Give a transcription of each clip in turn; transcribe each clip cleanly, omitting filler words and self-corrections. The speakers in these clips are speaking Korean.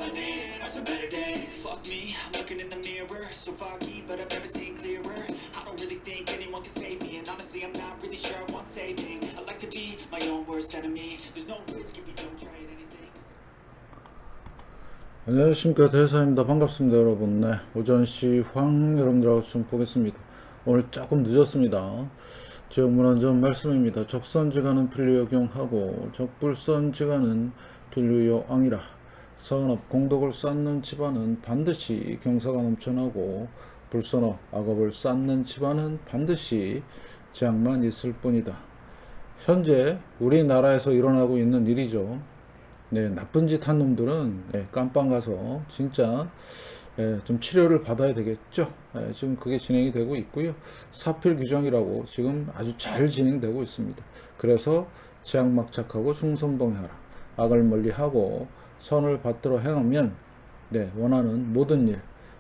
I need are some better days. Fuck me, I'm looking in the mirror, so foggy, but I've never seen clearer. I don't really think anyone can save me, and honestly I'm not really sure I want saving. I like to be my own worst enemy. There's no risk if you don't try it anything. 안녕하십니까, 대사입니다. 반갑습니다, 여러분. 네, 오전시 황 여러분들하고 좀 보겠습니다. 오늘 조금 늦었습니다. 지역문헌 좀 말씀입니다. 적선지간은 필류역용하고 적불선지간은 필류요앙이라. 사은업 공덕을 쌓는 집안은 반드시 경사가 넘쳐나고 불선업 악업을 쌓는 집안은 반드시 재앙만 있을 뿐이다. 현재 우리나라에서 일어나고 있는 일이죠. 네, 나쁜 짓 한 놈들은 깜빵 가서 진짜 좀 치료를 받아야 되겠죠. 지금 그게 진행이 되고 있고요. 사필 규정이라고 지금 아주 잘 진행되고 있습니다. 그래서 재앙막착하고 충성봉해라. 악을 멀리하고 선을 받들어 행하면 원하는 모든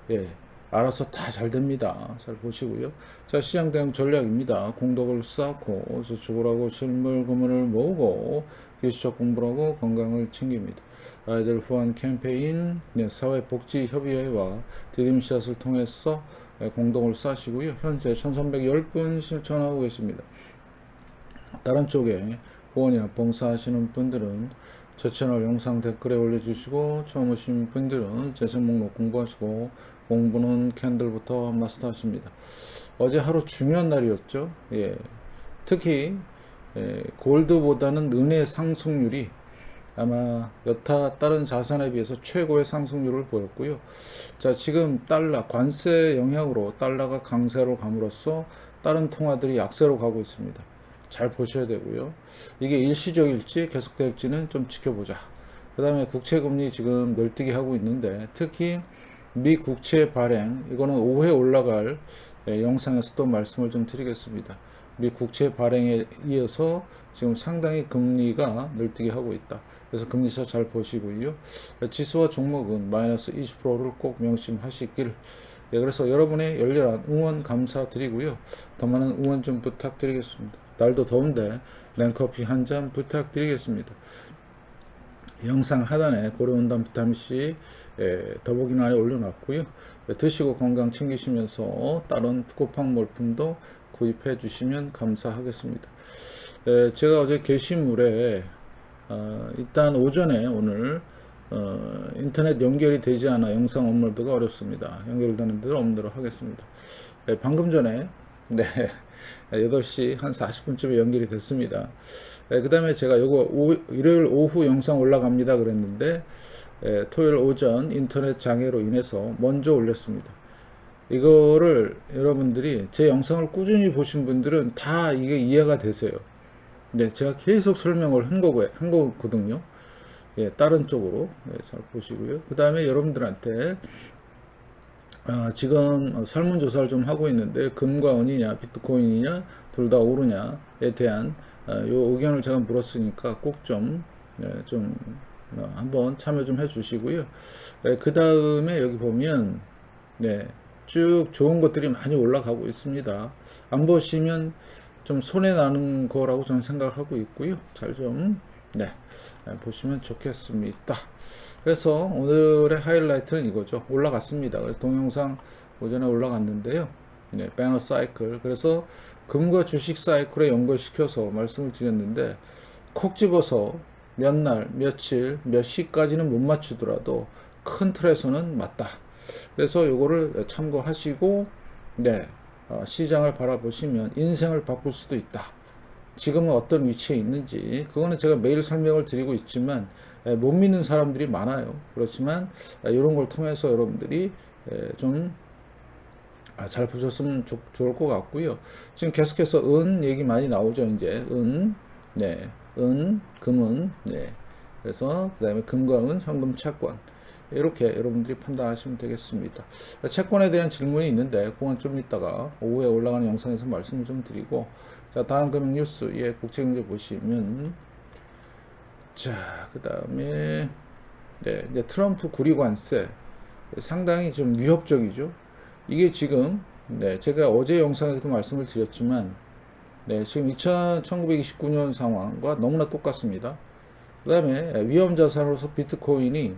일 알아서 다 잘 됩니다. 잘 보시고요. 자, 시장 대응 전략입니다. 공덕을 쌓고 저축을 하고 실물 금은을 모으고 기술적 공부를 하고 건강을 챙깁니다. 아이들 후원 캠페인, 사회복지협의회와 디딤샷을 통해서 공동을 쌓으시고요. 현재 1310분 실천하고 계십니다. 다른 쪽에 후원이나 봉사하시는 분들은 제 채널 영상 댓글에 올려주시고, 처음 오신 분들은 재생 목록 공부하시고, 공부는 캔들부터 마스터하십니다. 어제 하루 중요한 날이었죠. 특히 골드보다는 은의 상승률이 아마 여타 다른 자산에 비해서 최고의 상승률을 보였고요. 자, 지금 달러 관세 영향으로 달러가 강세로 감으로써 다른 통화들이 약세로 가고 있습니다. 잘 보셔야 되고요. 이게 일시적일지 계속될지는 좀 지켜보자. 그 다음에 국채금리 지금 널뛰기 하고 있는데, 특히 미 국채 발행, 이거는 5회 올라갈 영상에서 또 말씀을 좀 드리겠습니다. 미 국채 발행에 이어서 지금 상당히 금리가 널뛰기 하고 있다. 그래서 금리차 잘 보시고요. 지수와 종목은 마이너스 20%를 꼭 명심하시길. 그래서 여러분의 열렬한 응원 감사드리고요. 더 많은 응원 좀 부탁드리겠습니다. 날도 더운데 랭커피 한 잔 부탁드리겠습니다. 영상 하단에 고려온단 비타민C 더보기란에 올려놨고요. 드시고 건강 챙기시면서 다른 쿠팡 몰품도 구입해 주시면 감사하겠습니다. 제가 어제 게시물에 일단 오전에 오늘 인터넷 연결이 되지 않아 영상 업로드가 어렵습니다. 연결되는 대로 업로드 하겠습니다. 방금 전에 8시 한 40분쯤에 연결이 됐습니다. 그 다음에 제가 요거 일요일 오후 영상 올라갑니다 그랬는데 토요일 오전 인터넷 장애로 인해서 먼저 올렸습니다. 이거를 여러분들이 제 영상을 꾸준히 보신 분들은 다 이게 이해가 되세요. 제가 계속 설명을 한 거거든요. 다른 쪽으로 잘 보시고요. 그 다음에 여러분들한테 지금 설문조사를 좀 하고 있는데, 금과 은이냐 비트코인이냐 둘 다 오르냐에 대한 요 의견을 제가 물었으니까 꼭 좀 한번 참여 좀 해주시고요. 그 다음에 여기 보면 쭉 좋은 것들이 많이 올라가고 있습니다. 안 보시면 좀 손해 나는 거라고 저는 생각하고 있고요. 잘 좀 보시면 좋겠습니다. 그래서 오늘의 하이라이트는 이거죠. 올라갔습니다. 그래서 동영상 오전에 올라갔는데요. 배너 사이클. 그래서 금과 주식 사이클에 연결시켜서 말씀을 드렸는데, 콕 집어서 몇 날, 며칠, 몇 시까지는 못 맞추더라도 큰 틀에서는 맞다. 그래서 요거를 참고하시고 시장을 바라보시면 인생을 바꿀 수도 있다. 지금은 어떤 위치에 있는지, 그거는 제가 매일 설명을 드리고 있지만 못 믿는 사람들이 많아요. 그렇지만 이런 걸 통해서 여러분들이 좀 잘 보셨으면 좋을 것 같고요. 지금 계속해서 은 얘기 많이 나오죠. 이제 은, 금은, 그래서 그 다음에 금과 은, 현금 채권, 이렇게 여러분들이 판단하시면 되겠습니다. 채권에 대한 질문이 있는데 그건 좀 이따가 오후에 올라가는 영상에서 말씀을 좀 드리고, 자, 다음 금융 뉴스, 국채경제 보시면, 자, 그 다음에 이제 트럼프 구리관세 상당히 좀 위협적이죠. 이게 지금 제가 어제 영상에서도 말씀을 드렸지만 지금 1929년 상황과 너무나 똑같습니다. 그 다음에 위험 자산으로서 비트코인이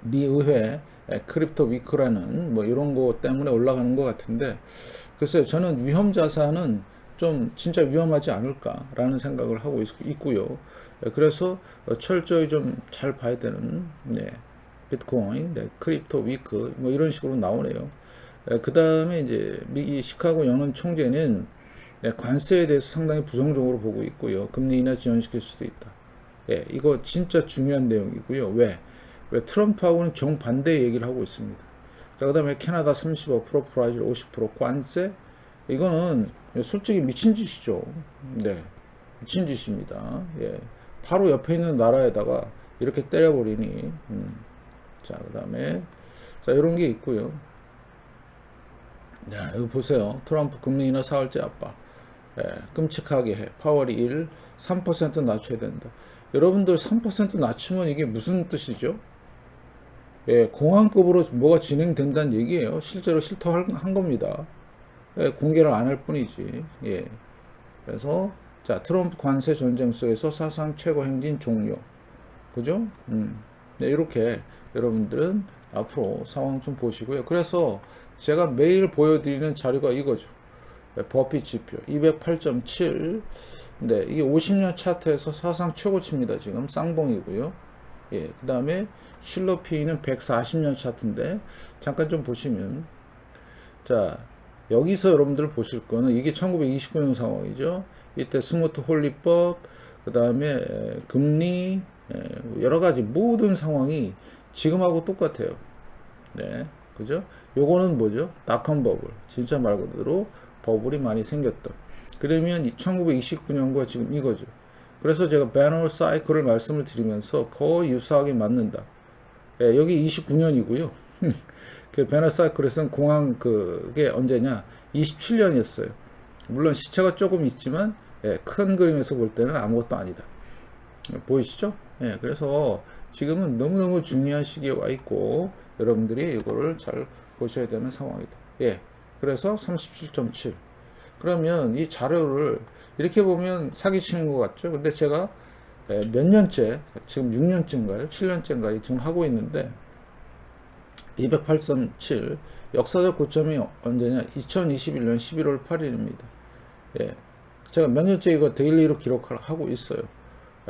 미 의회 크립토 위크라는 뭐 이런 거 때문에 올라가는 것 같은데, 글쎄요, 저는 위험 자산은 좀 진짜 위험하지 않을까라는 생각을 하고 있고요. 그래서 철저히 좀 잘 봐야 되는, 네, 비트코인, 네, 크립토 위크 뭐 이런 식으로 나오네요. 그 다음에 이제 미 시카고 연은 총재는, 네, 관세에 대해서 상당히 부정적으로 보고 있고요. 금리 인하 지연시킬 수도 있다. 예, 이거 진짜 중요한 내용이고요. 왜 트럼프하고는 정반대 얘기를 하고 있습니다. 자, 그 다음에 캐나다 35%, 브라질 50% 관세? 이거는 솔직히 미친 짓이죠. 네, 미친 짓입니다. 예, 바로 옆에 있는 나라에다가 이렇게 때려버리니, 자, 그 다음에, 자, 이런 게 있고요. 자, 여기 보세요. 트럼프 금리 인하 4월째 압박. 예, 끔찍하게 해. 파월이 3% 낮춰야 된다. 여러분들 3% 낮추면 이게 무슨 뜻이죠? 예, 공항급으로 뭐가 진행된다는 얘기예요. 실제로 실토한 겁니다. 예, 공개를 안 할 뿐이지. 예. 그래서 자, 트럼프 관세 전쟁 속에서 사상 최고 행진 종료. 그죠? 네, 이렇게 여러분들은 앞으로 상황 좀 보시고요. 그래서 제가 매일 보여드리는 자료가 이거죠. 버핏 지표 208.7. 네, 이게 50년 차트에서 사상 최고치입니다. 지금 쌍봉이고요. 예, 그 다음에 실러 P는 140년 차트인데 잠깐 좀 보시면, 자, 여기서 여러분들 보실 거는 이게 1929년 상황이죠. 이때 스무트 홀리법, 그 다음에 금리, 여러 가지 모든 상황이 지금하고 똑같아요. 네, 그죠? 요거는 뭐죠? 닷컴 버블. 진짜 말 그대로 버블이 많이 생겼던. 그러면 1929년과 지금 이거죠. 그래서 제가 배너 사이클을 말씀을 드리면서 거의 유사하게 맞는다. 예, 여기 29년이고요. 그 배너 사이클에서는 공항 그게 언제냐? 27년이었어요. 물론 시차가 조금 있지만, 예, 큰 그림에서 볼 때는 아무것도 아니다. 보이시죠? 예, 그래서 지금은 너무너무 중요한 시기에 와 있고 여러분들이 이거를 잘 보셔야 되는 상황이다. 예, 그래서 37.7. 그러면 이 자료를 이렇게 보면 사기치는 것 같죠? 근데 제가 몇 년째, 지금 6년째인가요? 7년째인가요? 지금 하고 있는데 208.7 역사적 고점이 언제냐? 2021년 11월 8일입니다. 예, 제가 몇 년째 이거 데일리로 기록을 하고 있어요.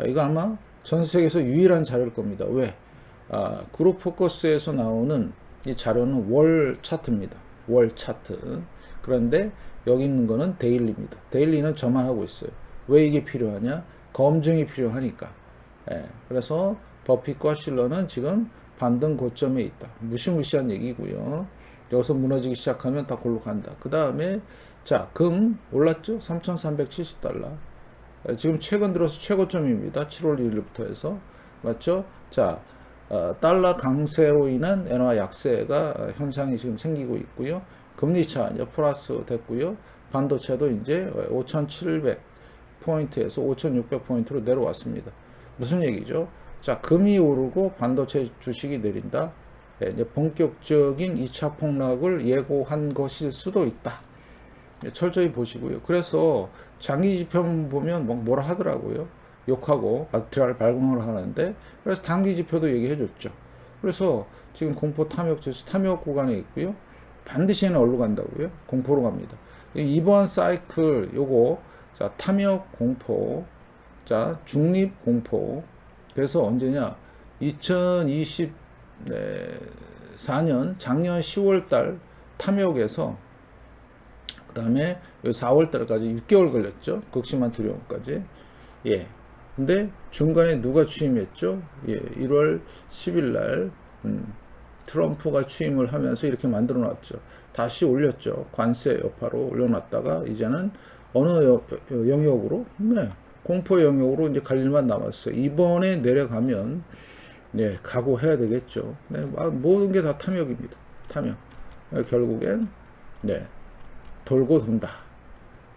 이거 아마 전 세계에서 유일한 자료일 겁니다. 왜? 그룹 포커스에서 나오는 이 자료는 월 차트입니다. 월 차트. 그런데 여기 있는 거는 데일리입니다. 데일리는 저만 하고 있어요. 왜 이게 필요하냐? 검증이 필요하니까. 예, 그래서 버핏과 실러는 지금 반등 고점에 있다. 무시무시한 얘기고요. 여기서 무너지기 시작하면 다 골로 간다. 그 다음에 자, 금 올랐죠? 3,370달러. 지금 최근 들어서 최고점입니다. 7월 1일부터 해서. 맞죠? 자, 달러 강세로 인한 엔화 약세가 현상이 지금 생기고 있고요. 금리차 이제 플러스 됐고요. 반도체도 이제 5,700포인트에서 5,600포인트로 내려왔습니다. 무슨 얘기죠? 자, 금이 오르고 반도체 주식이 내린다. 예, 이제 본격적인 2차 폭락을 예고한 것일 수도 있다. 예, 철저히 보시고요. 그래서 장기 지표 보면 뭐라 하더라고요. 욕하고 아트랄 발광을 하는데, 그래서 단기 지표도 얘기해 줬죠. 그래서 지금 공포 탐욕 지수 탐욕 구간에 있고요. 반드시 얘는 어디로 간다고요? 공포로 갑니다. 이번 사이클 요거, 자, 탐욕 공포, 자, 중립 공포. 그래서 언제냐? 2024년 작년 10월 달 탐욕에서 그 다음에 4월 달까지 6개월 걸렸죠. 극심한 두려움까지. 예. 근데 중간에 누가 취임했죠? 예. 1월 10일 날 트럼프가 취임을 하면서 이렇게 만들어 놨죠. 다시 올렸죠. 관세 여파로 올려놨다가 이제는 어느 영역으로? 네. 공포 영역으로 이제 갈 일만 남았어요. 이번에 내려가면 네, 각오해야 되겠죠. 네, 모든 게 다 탐욕입니다. 탐욕. 결국엔 네, 돌고 돈다.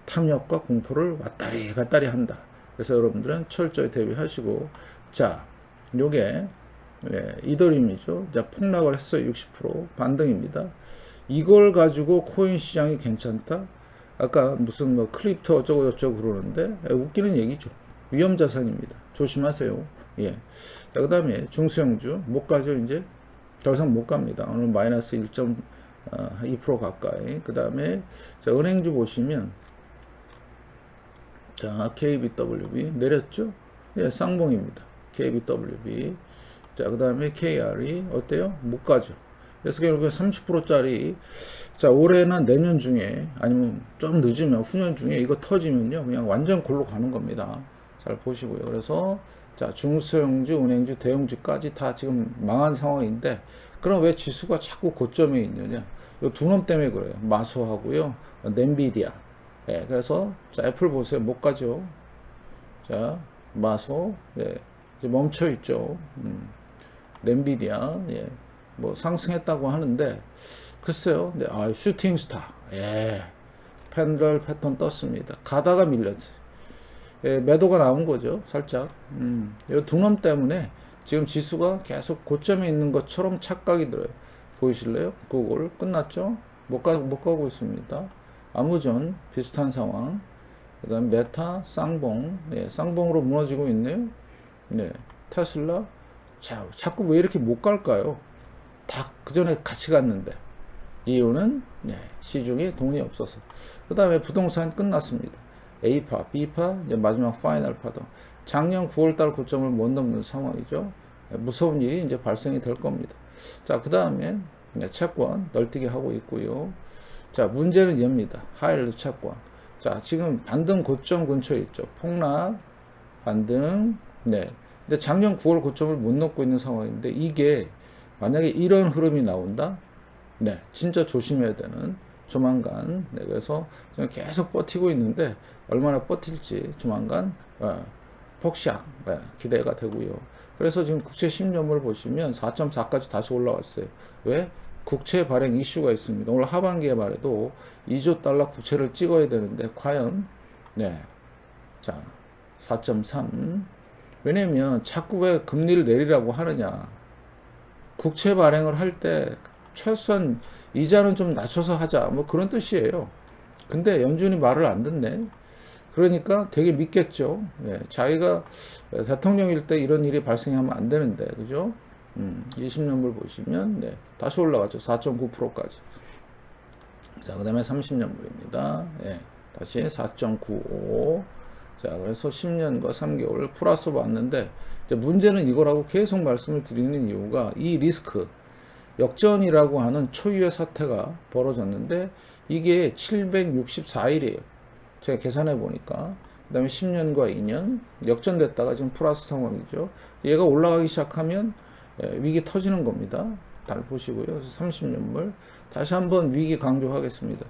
탐욕과 공포를 왔다리 갔다리 한다. 그래서 여러분들은 철저히 대비하시고, 자, 요게 네, 이더리움이죠. 자, 폭락을 했어요. 60% 반등입니다. 이걸 가지고 코인 시장이 괜찮다? 아까 무슨 뭐 크립토 어쩌고 저쩌고 그러는데 웃기는 얘기죠. 위험 자산입니다. 조심하세요. 예. 자, 그 다음에 중소형주 못 가죠 이제. 더 이상 못 갑니다. 오늘 마이너스 1.2% 가까이. 그 다음에 자, 은행주 보시면 자, KBWB 내렸죠? 예, 쌍봉입니다. KBWB. 자, 그 다음에 KR이 어때요? 못 가죠. 그래서 결국에 30%짜리 자, 올해나 내년 중에 아니면 좀 늦으면 후년 중에 이거 터지면요, 그냥 완전 골로 가는 겁니다. 잘 보시고요. 그래서 자, 중소형주, 은행주, 대형주까지 다 지금 망한 상황인데, 그럼 왜 지수가 자꾸 고점에 있느냐? 이 두 놈 때문에 그래요. 마소하고요, 엔비디아. 예, 그래서 자, 애플 보세요. 못 가죠. 자, 마소, 예, 이제 멈춰 있죠. 엔비디아, 예, 뭐 상승했다고 하는데, 글쎄요. 네, 아, 슈팅 스타, 예, 펜들 패턴 떴습니다. 가다가 밀렸어요. 예, 매도가 나온 거죠. 살짝. 이 두 놈 때문에 지금 지수가 계속 고점에 있는 것처럼 착각이 들어요. 보이실래요? 그걸 끝났죠? 못 가고 있습니다. 아무존 비슷한 상황. 그 다음 메타, 쌍봉. 예, 쌍봉으로 무너지고 있네요. 네, 테슬라. 자, 자꾸 왜 이렇게 못 갈까요? 다 그 전에 같이 갔는데. 이유는 네, 시중에 돈이 없어서. 그 다음에 부동산 끝났습니다. A파, B파, 이제 마지막 파이널 파동. 작년 9월달 고점을 못 넘는 상황이죠. 무서운 일이 이제 발생이 될 겁니다. 자, 그 다음에 채권 널뛰기 하고 있고요. 자, 문제는 얘입니다. 하이힐드 채권. 자, 지금 반등 고점 근처에 있죠. 폭락, 반등. 네. 근데 작년 9월 고점을 못 넘고 있는 상황인데, 이게 만약에 이런 흐름이 나온다? 네, 진짜 조심해야 되는 조만간. 네, 그래서 지금 계속 버티고 있는데 얼마나 버틸지 조만간 폭락 기대가 되고요. 그래서 지금 국채 10년물 보시면 4.4까지 다시 올라왔어요. 왜? 국채 발행 이슈가 있습니다. 오늘 하반기에 말해도 2조 달러 국채를 찍어야 되는데 과연 네, 자 4.3. 왜냐면 자꾸 왜 금리를 내리라고 하느냐. 국채 발행을 할 때 최소한 이자는 좀 낮춰서 하자, 뭐 그런 뜻이에요. 근데 연준이 말을 안 듣네. 그러니까 되게 믿겠죠. 예, 자기가 대통령일 때 이런 일이 발생하면 안 되는데, 그죠? 20년물 보시면 네, 다시 올라갔죠. 4.9%까지. 자, 그 다음에 30년물입니다. 예, 다시 4.95. 자, 그래서 10년과 3개월 플러스 왔는데, 이제 문제는 이거라고 계속 말씀을 드리는 이유가 이 리스크, 역전이라고 하는 초유의 사태가 벌어졌는데 이게 764일이에요. 제가 계산해 보니까. 그 다음에 10년과 2년 역전됐다가 지금 플러스 상황이죠. 얘가 올라가기 시작하면 위기 터지는 겁니다. 잘 보시고요. 그래서 30년물 다시 한번 위기 강조하겠습니다.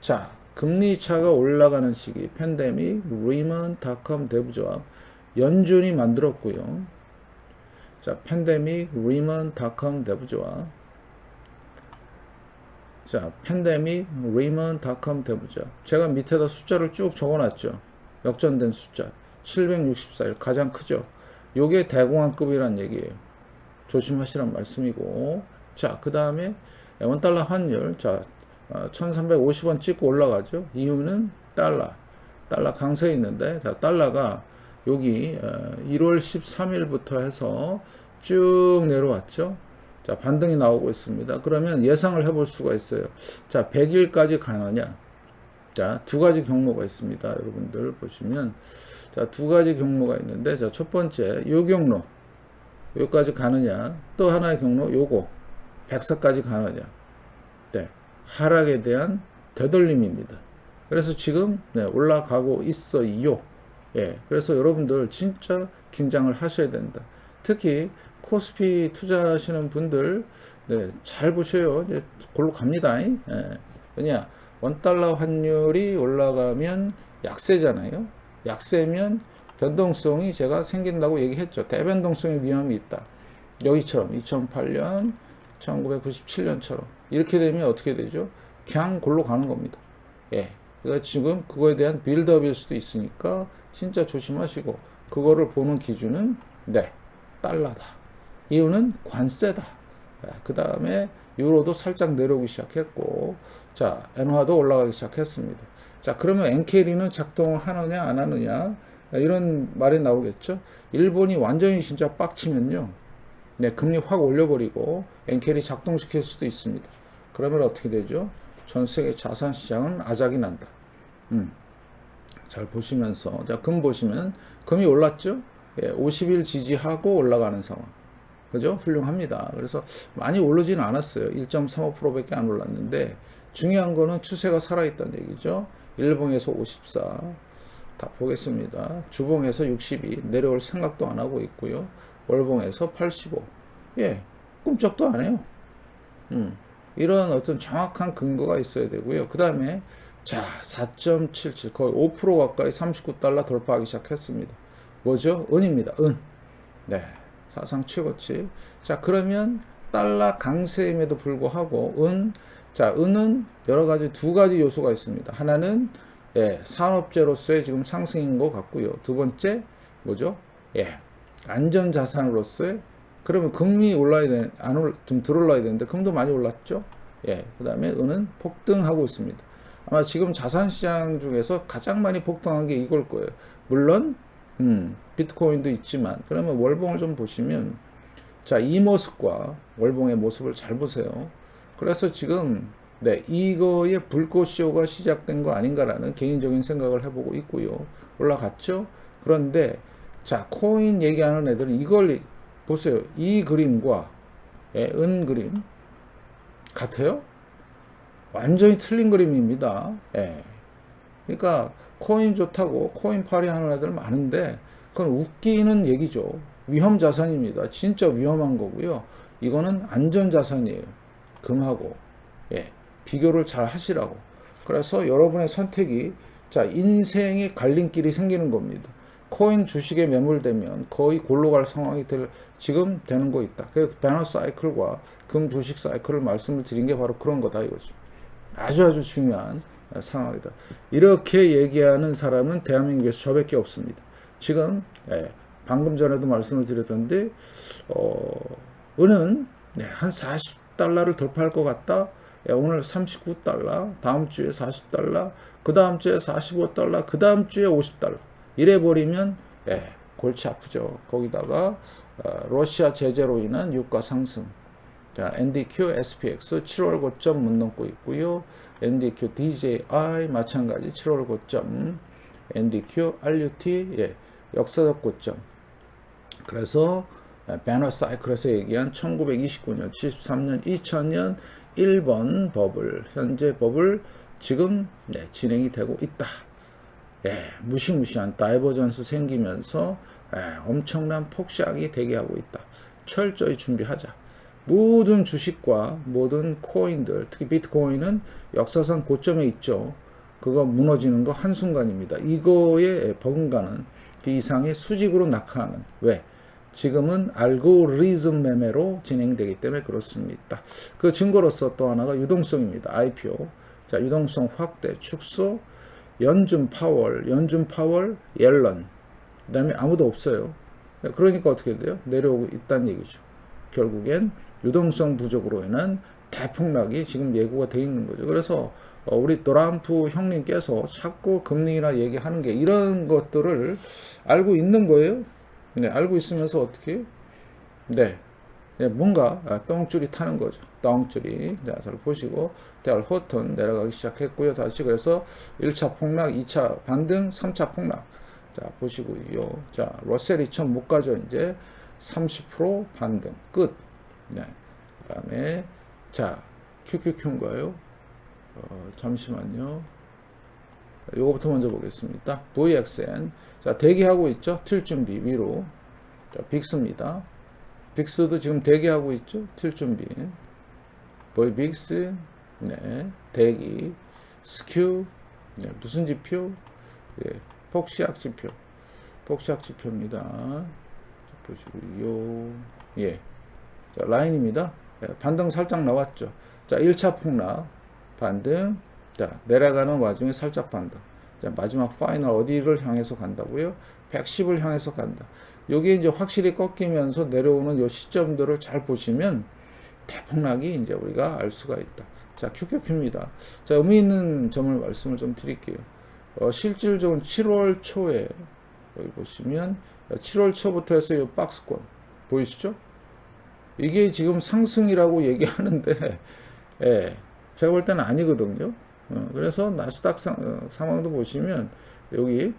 자, 금리 차가 올라가는 시기, 팬데믹, 리먼 닷컴 대부조합, 연준이 만들었고요. 자, 팬데믹, 리먼 닷컴 대부조합. 자, 팬데믹, 리먼 닷컴 대부조합. 제가 밑에다 숫자를 쭉 적어놨죠. 역전된 숫자 764일 가장 크죠. 요게 대공황급이란 얘기예요. 조심하시란 말씀이고. 자, 그 다음에 원달러 환율. 자, 1350원 찍고 올라가죠. 이유는 달러 강세에 있는데, 자, 달러가 여기 1월 13일부터 해서 쭉 내려왔죠. 자, 반등이 나오고 있습니다. 그러면 예상을 해볼 수가 있어요. 자, 100일까지 가느냐. 자, 두 가지 경로가 있습니다. 여러분들 보시면 자, 두 가지 경로가 있는데, 자, 첫 번째 요 경로 여기까지 가느냐, 또 하나의 경로 요거 104까지 가느냐. 네, 하락에 대한 되돌림입니다. 그래서 지금 네, 올라가고 있어요. 예, 그래서 여러분들 진짜 긴장을 하셔야 된다. 특히 코스피 투자하시는 분들 네, 잘 보셔요. 이제 골로 갑니다. 예. 왜냐, 원달러 환율이 올라가면 약세잖아요. 약세면 변동성이 제가 생긴다고 얘기했죠. 대변동성의 위험이 있다. 여기처럼 2008년, 1997년처럼 이렇게 되면 어떻게 되죠? 그냥 골로 가는 겁니다. 예. 그러니까 지금 그거에 대한 빌드업일 수도 있으니까 진짜 조심하시고, 그거를 보는 기준은 네, 달러다. 이유는 관세다. 그 다음에 유로도 살짝 내려오기 시작했고, 자, 엔화도 올라가기 시작했습니다. 자, 그러면 엔케리는 작동을 하느냐 안 하느냐 이런 말이 나오겠죠. 일본이 완전히 진짜 빡치면요, 네, 금리 확 올려버리고 엔캐리 작동시킬 수도 있습니다. 그러면 어떻게 되죠? 전 세계 자산 시장은 아작이 난다. 잘 보시면서, 자, 금 보시면 금이 올랐죠? 예, 50일 지지하고 올라가는 상황. 그죠? 훌륭합니다. 그래서 많이 오르지는 않았어요. 1.35%밖에 안 올랐는데 중요한 거는 추세가 살아있다는 얘기죠. 일봉에서 54, 다 보겠습니다. 주봉에서 62, 내려올 생각도 안 하고 있고요. 월봉에서 85, 예, 꿈쩍도 안 해요. 이런 어떤 정확한 근거가 있어야 되고요. 그 다음에 자, 4.77, 거의 5% 가까이 39달러 돌파하기 시작했습니다. 뭐죠? 은입니다. 은. 네, 사상 최고치. 자, 그러면 달러 강세임에도 불구하고 자, 은은 여러 가지 두 가지 요소가 있습니다. 하나는 예, 산업재로서의 지금 상승인 것 같고요. 두 번째 뭐죠? 예, 안전자산으로서의, 그러면 금리 올라야 되는, 좀 덜 올라야 되는데 금도 많이 올랐죠? 예, 그 다음에 은은 폭등하고 있습니다. 아마 지금 자산시장 중에서 가장 많이 폭등한 게 이걸 거예요. 물론 비트코인도 있지만, 그러면 월봉을 좀 보시면, 자, 이 모습과 월봉의 모습을 잘 보세요. 그래서 지금 네, 이거의 불꽃쇼가 시작된 거 아닌가라는 개인적인 생각을 해보고 있고요. 올라갔죠? 그런데 자, 코인 얘기하는 애들은 이걸 보세요. 이 그림과 예, 은 그림 같아요? 완전히 틀린 그림입니다. 예. 그러니까 코인 좋다고 코인 파리 하는 애들 많은데 그건 웃기는 얘기죠. 위험 자산입니다. 진짜 위험한 거고요. 이거는 안전 자산이에요. 금하고 예, 비교를 잘 하시라고. 그래서 여러분의 선택이, 자, 인생의 갈림길이 생기는 겁니다. 코인 주식에 매몰되면 거의 골로 갈 상황이 지금 되는 거 있다. 그래서 배너 사이클과 금 주식 사이클을 말씀을 드린 게 바로 그런 거다 이거죠. 아주 중요한 상황이다. 이렇게 얘기하는 사람은 대한민국에서 저밖에 없습니다. 지금 예, 방금 전에도 말씀을 드렸던데 은은 네, 한 40달러를 돌파할 것 같다. 예, 오늘 39달러, 다음 주에 40달러, 그 다음 주에 45달러, 그 다음 주에 50달러. 이래 버리면 예, 골치 아프죠. 거기다가 러시아 제재로 인한 유가 상승. 자, NDQ, SPX 7월 고점 못 넘고 있고요. NDQ, DJI 마찬가지 7월 고점. NDQ, RUT 예, 역사적 고점. 그래서 배너 사이클에서 얘기한 1929년, 73년, 2000년 1번 버블, 현재 버블 지금 네, 진행이 되고 있다. 예, 무시무시한 다이버전스 생기면서 엄청난 폭락이 대기하고 있다. 철저히 준비하자. 모든 주식과 모든 코인들, 특히 비트코인은 역사상 고점에 있죠. 그거 무너지는 거 한순간입니다. 이거에 버금가는 그 이상의 수직으로 낙하하는. 왜? 지금은 알고리즘 매매로 진행되기 때문에 그렇습니다. 그 증거로서 또 하나가 유동성입니다. IPO. 자, 유동성 확대, 축소, 연준 파월, 옐런. 그 다음에 아무도 없어요. 그러니까 어떻게 돼요? 내려오고 있다는 얘기죠. 결국엔 유동성 부족으로 인한 대폭락이 지금 예고가 되어 있는 거죠. 그래서 우리 트럼프 형님께서 자꾸 금리나 얘기하는 게 이런 것들을 알고 있는 거예요. 네, 알고 있으면서 어떻게? 네, 뭔가 똥줄이 타는 거죠. 똥줄이. 자, 잘 보시고 대알 호턴 내려가기 시작했고요. 다시 그래서 1차 폭락, 2차 반등, 3차 폭락. 자, 보시고요. 자, 러셀 2000 못 가죠. 이제 30% 반등 끝. 네. 그다음에 자, QQQ인가요? 잠시만요. 요거부터 먼저 보겠습니다. VXN. 자, 대기하고 있죠. 튈 준비 위로. 자, 빅스입니다. 빅스도 지금 대기하고 있죠. 튈 준비. 빅스. 네. 대기. 스큐. 네. 무슨 지표? 예. 폭시약 지표. 폭시약 지표입니다. 보시고요. 예. 자, 라인입니다. 예. 반등 살짝 나왔죠. 자, 1차 폭락. 반등. 자, 내려가는 와중에 살짝 반등. 자, 마지막 파이널 어디를 향해서 간다고요? 110을 향해서 간다. 여기 이제 확실히 꺾이면서 내려오는 요 시점들을 잘 보시면 대폭락이 이제 우리가 알 수가 있다. 자, QQQ입니다. 자, 의미 있는 점을 말씀을 좀 드릴게요. 실질적으로 7월 초에 여기 보시면 7월 초부터 해서 이 박스권 보이시죠? 이게 지금 상승이라고 얘기하는데 예, 제가 볼 때는 아니거든요. 그래서 나스닥 상황도 보시면 여기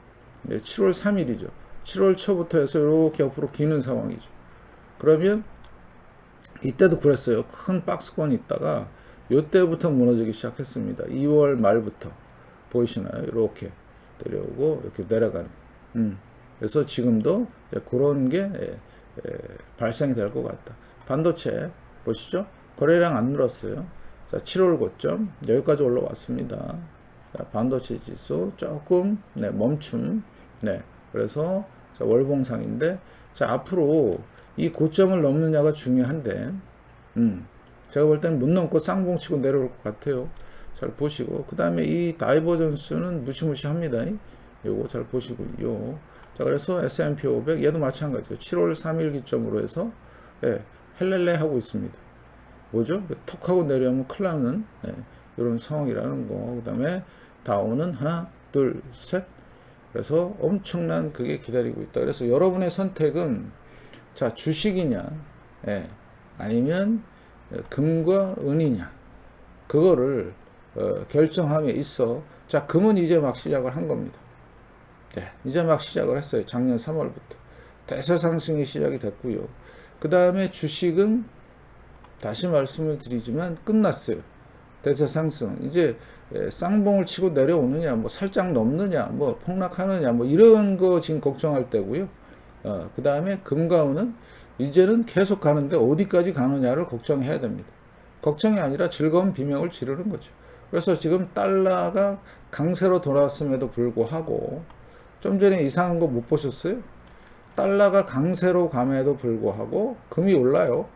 7월 3일이죠. 7월 초부터 해서 이렇게 옆으로 기는 상황이죠. 그러면 이때도 그랬어요. 큰 박스권이 있다가 이때부터 무너지기 시작했습니다. 2월 말부터 보이시나요? 이렇게 내려오고 이렇게 내려가는. 그래서 지금도 그런 게 발생이 될 것 같다. 반도체 보시죠. 거래량 안 늘었어요. 자, 7월 고점 여기까지 올라왔습니다. 자, 반도체 지수 조금 멈춤. 네, 그래서 자, 월봉상인데 자, 앞으로 이 고점을 넘느냐가 중요한데 제가 볼 때는 못 넘고 쌍봉치고 내려올 것 같아요. 잘 보시고 그 다음에 이 다이버전스는 무시무시합니다. 요거 잘 보시고요. 자, 그래서 S&P 500 얘도 마찬가지죠. 7월 3일 기점으로 해서 헬렐레 하고 있습니다. 뭐죠? 톡 하고 내려오면 큰일 나는 이런 상황이라는 거. 그 다음에 다우는 하나 둘 셋. 그래서 엄청난 그게 기다리고 있다. 그래서 여러분의 선택은 자, 주식이냐 아니면 금과 은이냐 그거를 결정함에 있어. 자, 금은 이제 막 시작을 한 겁니다. 이제 막 시작을 했어요. 작년 3월부터 대세 상승이 시작이 됐고요. 그 다음에 주식은 다시 말씀을 드리지만 끝났어요. 대세 상승. 이제 쌍봉을 치고 내려오느냐, 뭐 살짝 넘느냐, 뭐 폭락하느냐, 뭐 이런 거 지금 걱정할 때고요. 그 다음에 금과 은은 이제는 계속 가는데 어디까지 가느냐를 걱정해야 됩니다. 걱정이 아니라 즐거운 비명을 지르는 거죠. 그래서 지금 달러가 강세로 돌아왔음에도 불구하고 좀 전에 이상한 거 못 보셨어요? 달러가 강세로 감에도 불구하고 금이 올라요.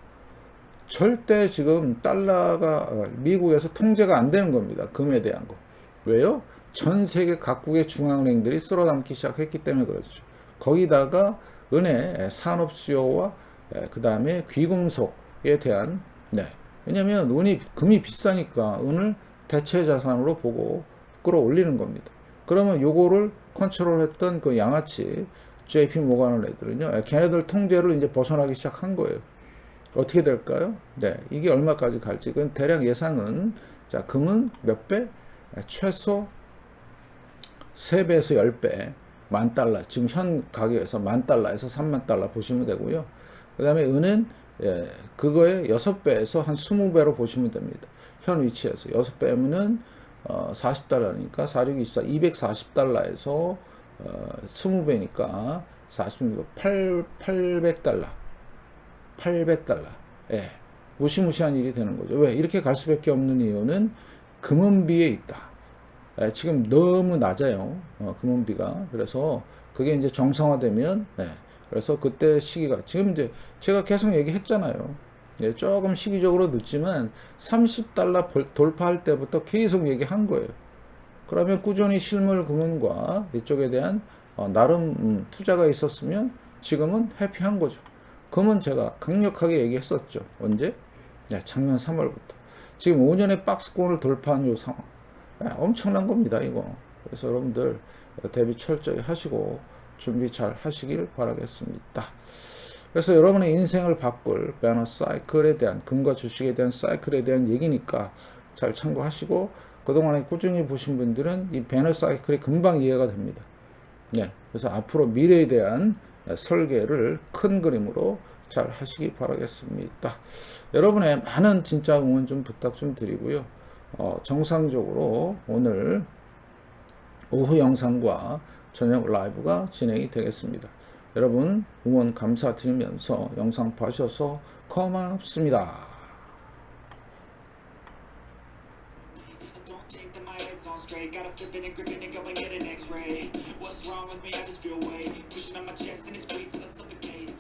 절대 지금 달러가 미국에서 통제가 안 되는 겁니다. 금에 대한 거. 왜요? 전 세계 각국의 중앙은행들이 쓸어담기 시작했기 때문에 그렇죠. 거기다가 은혜, 산업 수요와 그 다음에 귀금속에 대한 왜냐하면 금이 비싸니까 은을 대체 자산으로 보고 끌어올리는 겁니다. 그러면 요거를 컨트롤했던 그 양아치 JP 모가는 애들은요, 걔네들 통제를 이제 벗어나기 시작한 거예요. 어떻게 될까요? 이게 얼마까지 갈지. 그건 대략 예상은, 자, 금은 몇 배? 최소 3배에서 10배. $10,000. 지금 현 가격에서 $10,000에서 $30,000 보시면 되고요. 그 다음에 은은, 그거의 6배에서 한 20배로 보시면 됩니다. 현 위치에서. 6배면은, $40니까, 4624, $240에서, 20배니까, 46, $800. $800. 무시무시한 일이 되는 거죠. 왜? 이렇게 갈 수밖에 없는 이유는 금은비에 있다. 지금 너무 낮아요. 금은비가. 그래서 그게 이제 정상화되면, 그래서 그때 시기가, 지금 이제 제가 계속 얘기했잖아요. 조금 시기적으로 늦지만 $30 돌파할 때부터 계속 얘기한 거예요. 그러면 꾸준히 실물 금은과 이쪽에 대한 나름 투자가 있었으면 지금은 해피한 거죠. 금은 제가 강력하게 얘기했었죠. 언제? 작년 3월부터. 지금 5년의 박스권을 돌파한 요 상황. 엄청난 겁니다, 이거. 그래서 여러분들 대비 철저히 하시고 준비 잘 하시길 바라겠습니다. 그래서 여러분의 인생을 바꿀 배너 사이클에 대한, 금과 주식에 대한 사이클에 대한 얘기니까 잘 참고하시고, 그동안에 꾸준히 보신 분들은 이 배너 사이클이 금방 이해가 됩니다. 그래서 앞으로 미래에 대한 설계를 큰 그림으로 잘 하시기 바라겠습니다. 여러분의 많은 진짜 응원 좀 부탁 좀 드리고요. 정상적으로 오늘 오후 영상과 저녁 라이브가 진행이 되겠습니다. 여러분 응원 감사드리면서 영상 봐주셔서 고맙습니다. Gotta flip it and grip it and go and get an x-ray. What's wrong with me? I just feel weight pushing on my chest and it squeezes till I suffocate.